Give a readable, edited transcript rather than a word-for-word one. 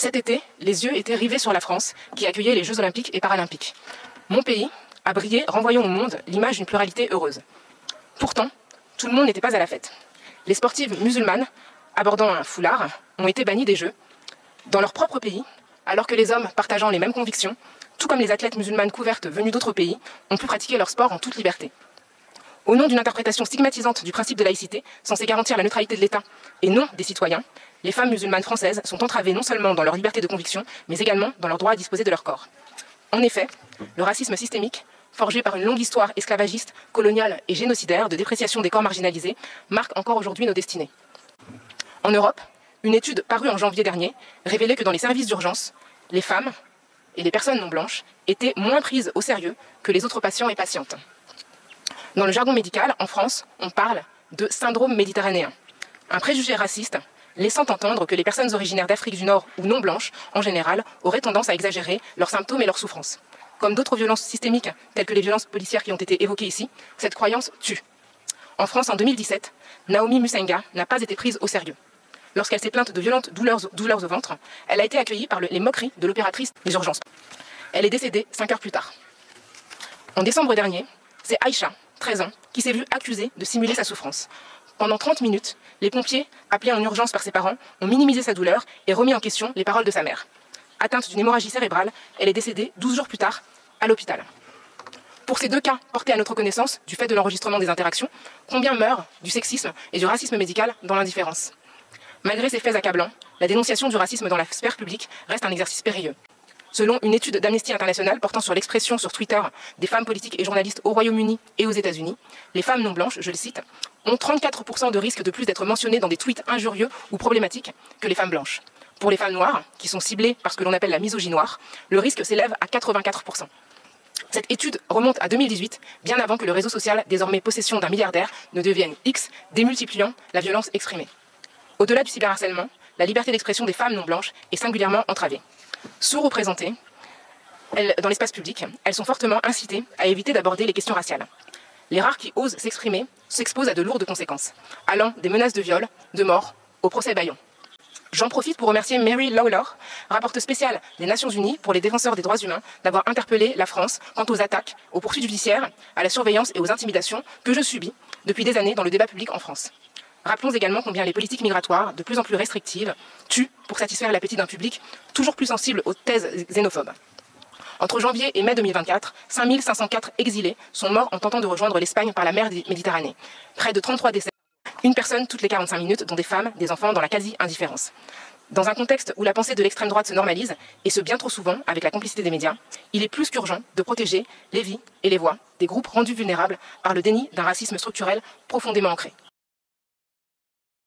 Cet été, les yeux étaient rivés sur la France, qui accueillait les Jeux Olympiques et Paralympiques. Mon pays a brillé, renvoyant au monde l'image d'une pluralité heureuse. Pourtant, tout le monde n'était pas à la fête. Les sportives musulmanes, abordant un foulard, ont été bannies des Jeux dans leur propre pays, alors que les hommes partageant les mêmes convictions, tout comme les athlètes musulmanes couvertes venues d'autres pays, ont pu pratiquer leur sport en toute liberté. Au nom d'une interprétation stigmatisante du principe de laïcité, censé garantir la neutralité de l'État et non des citoyens, les femmes musulmanes françaises sont entravées non seulement dans leur liberté de conviction, mais également dans leur droit à disposer de leur corps. En effet, le racisme systémique, forgé par une longue histoire esclavagiste, coloniale et génocidaire de dépréciation des corps marginalisés, marque encore aujourd'hui nos destinées. En Europe, une étude parue en janvier dernier révélait que dans les services d'urgence, les femmes et les personnes non blanches étaient moins prises au sérieux que les autres patients et patientes. Dans le jargon médical, en France, on parle de syndrome méditerranéen, un préjugé raciste laissant entendre que les personnes originaires d'Afrique du Nord ou non blanches, en général, auraient tendance à exagérer leurs symptômes et leurs souffrances. Comme d'autres violences systémiques, telles que les violences policières qui ont été évoquées ici, cette croyance tue. En France, en 2017, Naomi Musenga n'a pas été prise au sérieux. Lorsqu'elle s'est plainte de violentes douleurs au ventre, elle a été accueillie par les moqueries de l'opératrice des urgences. Elle est décédée 5 heures plus tard. En décembre dernier, c'est Aïcha, 13 ans, qui s'est vue accusée de simuler sa souffrance. Pendant 30 minutes, les pompiers, appelés en urgence par ses parents, ont minimisé sa douleur et remis en question les paroles de sa mère. Atteinte d'une hémorragie cérébrale, elle est décédée 12 jours plus tard, à l'hôpital. Pour ces deux cas portés à notre connaissance, du fait de l'enregistrement des interactions, combien meurent du sexisme et du racisme médical dans l'indifférence? Malgré ces faits accablants, la dénonciation du racisme dans la sphère publique reste un exercice périlleux. Selon une étude d'Amnesty International portant sur l'expression sur Twitter des femmes politiques et journalistes au Royaume-Uni et aux États-Unis, les femmes non blanches, je le cite, ont 34% de risque de plus d'être mentionnées dans des tweets injurieux ou problématiques que les femmes blanches. Pour les femmes noires, qui sont ciblées par ce que l'on appelle la misogynie noire, le risque s'élève à 84%. Cette étude remonte à 2018, bien avant que le réseau social, désormais possession d'un milliardaire, ne devienne X, démultipliant la violence exprimée. Au-delà du cyberharcèlement, la liberté d'expression des femmes non blanches est singulièrement entravée. Sous-représentées dans l'espace public, elles sont fortement incitées à éviter d'aborder les questions raciales. Les rares qui osent s'exprimer s'exposent à de lourdes conséquences, allant des menaces de viol, de mort, au procès Bayon. J'en profite pour remercier Mary Lawlor, rapporteure spéciale des Nations Unies pour les défenseurs des droits humains, d'avoir interpellé la France quant aux attaques, aux poursuites judiciaires, à la surveillance et aux intimidations que je subis depuis des années dans le débat public en France. Rappelons également combien les politiques migratoires, de plus en plus restrictives, tuent pour satisfaire l'appétit d'un public toujours plus sensible aux thèses xénophobes. Entre janvier et mai 2024, 5504 exilés sont morts en tentant de rejoindre l'Espagne par la mer Méditerranée. Près de 33 décès, une personne toutes les 45 minutes, dont des femmes, des enfants, dans la quasi-indifférence. Dans un contexte où la pensée de l'extrême droite se normalise, et ce bien trop souvent avec la complicité des médias, il est plus qu'urgent de protéger les vies et les voix des groupes rendus vulnérables par le déni d'un racisme structurel profondément ancré.